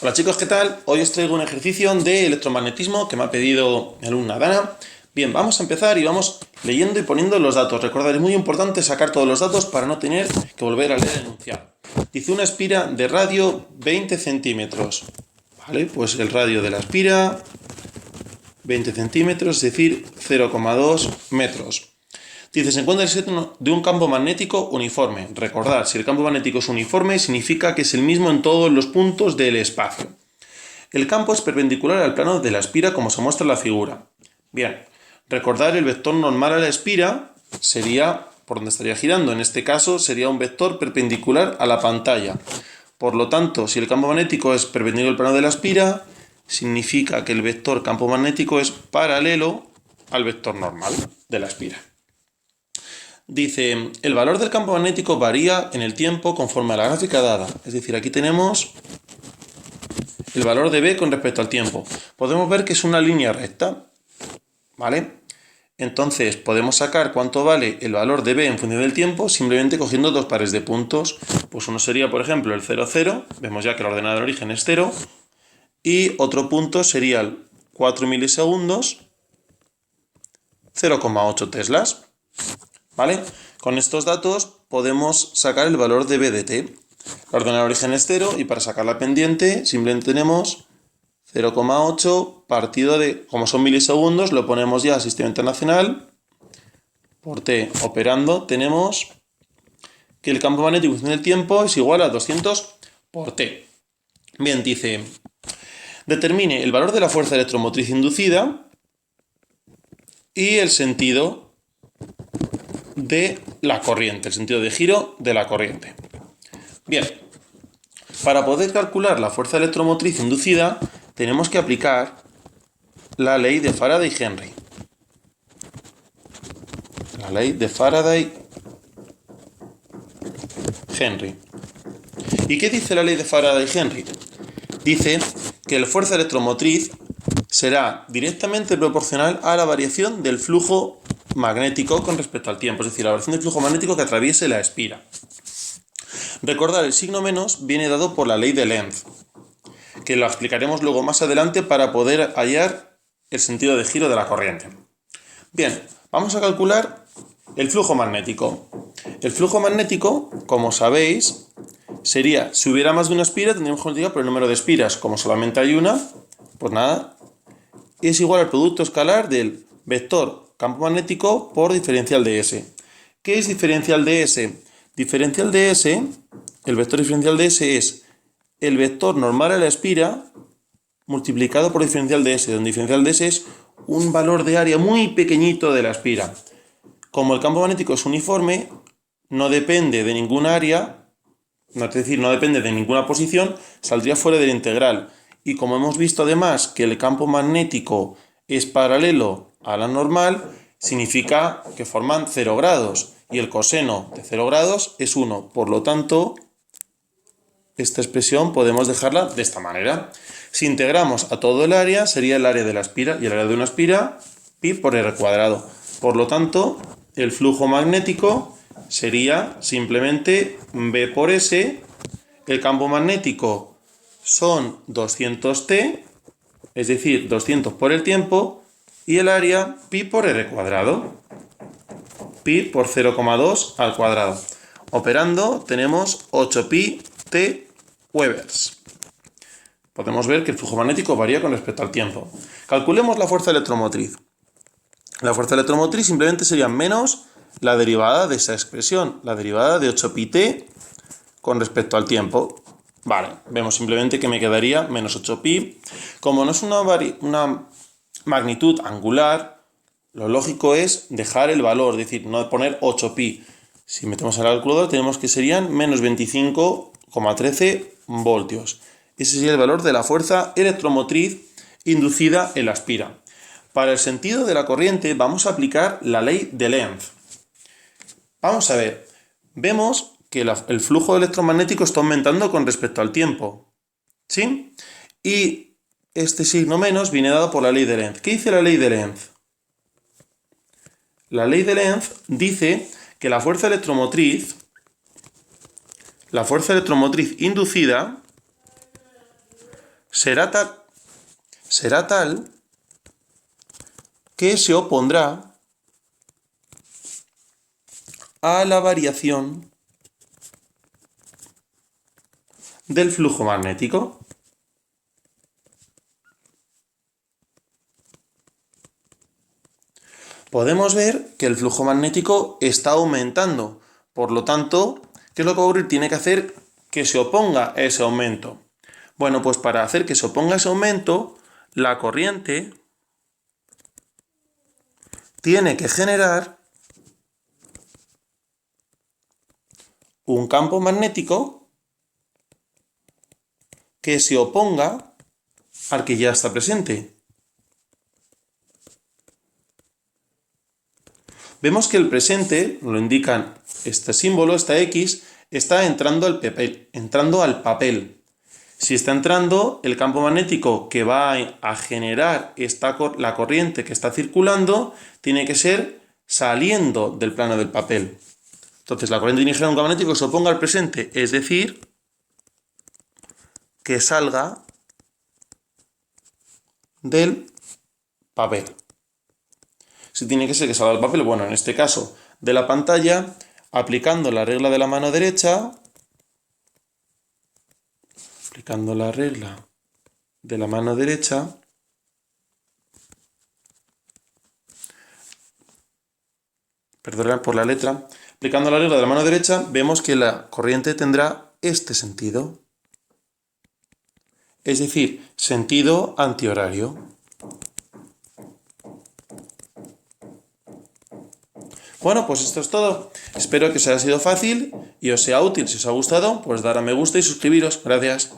Hola chicos, ¿qué tal? Hoy os traigo un ejercicio de electromagnetismo que me ha pedido mi alumna Dana. Bien, vamos a empezar y vamos leyendo y poniendo los datos. Recordad, es muy importante sacar todos los datos para no tener que volver a leer el enunciado. Dice una espira de radio 20 centímetros. Vale, pues el radio de la espira, 20 centímetros, es decir, 0,2 metros. Dice, se encuentra el seno de un campo magnético uniforme. Recordad, si el campo magnético es uniforme, significa que es el mismo en todos los puntos del espacio. El campo es perpendicular al plano de la espira, como se muestra en la figura. Bien, recordar el vector normal a la espira sería por donde estaría girando. En este caso sería un vector perpendicular a la pantalla. Por lo tanto, si el campo magnético es perpendicular al plano de la espira, significa que el vector campo magnético es paralelo al vector normal de la espira. Dice, el valor del campo magnético varía en el tiempo conforme a la gráfica dada. Es decir, aquí tenemos el valor de B con respecto al tiempo. Podemos ver que es una línea recta, ¿vale? Entonces, podemos sacar cuánto vale el valor de B en función del tiempo simplemente cogiendo dos pares de puntos. Pues uno sería, por ejemplo, el 0, 0. Vemos ya que la ordenada del origen es 0. Y otro punto sería el 4 milisegundos, 0,8 teslas. ¿Vale? Con estos datos podemos sacar el valor de B de t. La ordenada de origen es 0 y para sacar la pendiente simplemente tenemos 0,8 partido de, como son milisegundos, lo ponemos ya al sistema internacional por t operando, tenemos que el campo magnético en el tiempo es igual a 200 por t. Bien, dice, determine el valor de la fuerza electromotriz inducida y el sentido de la corriente, el sentido de giro de la corriente. Bien, para poder calcular la fuerza electromotriz inducida tenemos que aplicar la ley de Faraday-Henry. La ley de Faraday-Henry. ¿Y qué dice la ley de Faraday-Henry? Dice que la fuerza electromotriz será directamente proporcional a la variación del flujo magnético con respecto al tiempo, es decir, la variación del flujo magnético que atraviese la espira. Recordar, el signo menos viene dado por la ley de Lenz, que lo explicaremos luego más adelante para poder hallar el sentido de giro de la corriente. Bien, vamos a calcular el flujo magnético. El flujo magnético, como sabéis, sería, si hubiera más de una espira, tendríamos que multiplicar por el número de espiras. Como solamente hay una, pues nada, es igual al producto escalar del vector campo magnético por diferencial de S. ¿Qué es diferencial de S? Diferencial de S, el vector diferencial de S es el vector normal a la espira multiplicado por diferencial de S, donde diferencial de S es un valor de área muy pequeñito de la espira. Como el campo magnético es uniforme, no depende de ningún área, es decir, no depende de ninguna posición, saldría fuera de la integral. Y como hemos visto además que el campo magnético es paralelo a la normal, significa que forman 0 grados y el coseno de 0 grados es 1. Por lo tanto, esta expresión podemos dejarla de esta manera. Si integramos a todo el área, sería el área de la espira y el área de una espira, pi por r cuadrado. Por lo tanto, el flujo magnético sería simplemente B por S. El campo magnético son 200t, es decir, 200 por el tiempo, y el área pi por r cuadrado, pi por 0,2 al cuadrado. Operando tenemos 8 pi t Webers. Podemos ver que el flujo magnético varía con respecto al tiempo. Calculemos la fuerza electromotriz. La fuerza electromotriz simplemente sería menos la derivada de esa expresión, la derivada de 8 pi t con respecto al tiempo. Vale, vemos simplemente que me quedaría menos 8 pi. Como no es una magnitud angular, lo lógico es dejar el valor, es decir, no poner 8 pi. Si metemos el calculador tenemos que serían menos 25,13 voltios. Ese sería el valor de la fuerza electromotriz inducida en la espira. Para el sentido de la corriente vamos a aplicar la ley de Lenz. Vamos a ver, vemos que el flujo electromagnético está aumentando con respecto al tiempo, ¿sí? Y este signo menos viene dado por la ley de Lenz. ¿Qué dice la ley de Lenz? La ley de Lenz dice que la fuerza electromotriz inducida será tal que se opondrá a la variación del flujo magnético. Podemos ver que el flujo magnético está aumentando. Por lo tanto, ¿qué es lo que va a ocurrir? Tiene que hacer que se oponga a ese aumento. Bueno, pues para hacer que se oponga a ese aumento, la corriente tiene que generar un campo magnético que se oponga al que ya está presente. Vemos que el presente, lo indican este símbolo, esta X, está entrando al papel. Si está entrando, el campo magnético que va a generar la corriente que está circulando tiene que ser saliendo del plano del papel. Entonces, la corriente tiene que generar un campo magnético que se oponga al presente, es decir, que salga del papel. Si tiene que ser que salga del papel, bueno, en este caso de la pantalla, aplicando la regla de la mano derecha, perdón por la letra, aplicando la regla de la mano derecha, vemos que la corriente tendrá este sentido, es decir, sentido antihorario. Bueno, pues esto es todo. Espero que os haya sido fácil y os sea útil. Si os ha gustado, pues dar a me gusta y suscribiros. Gracias.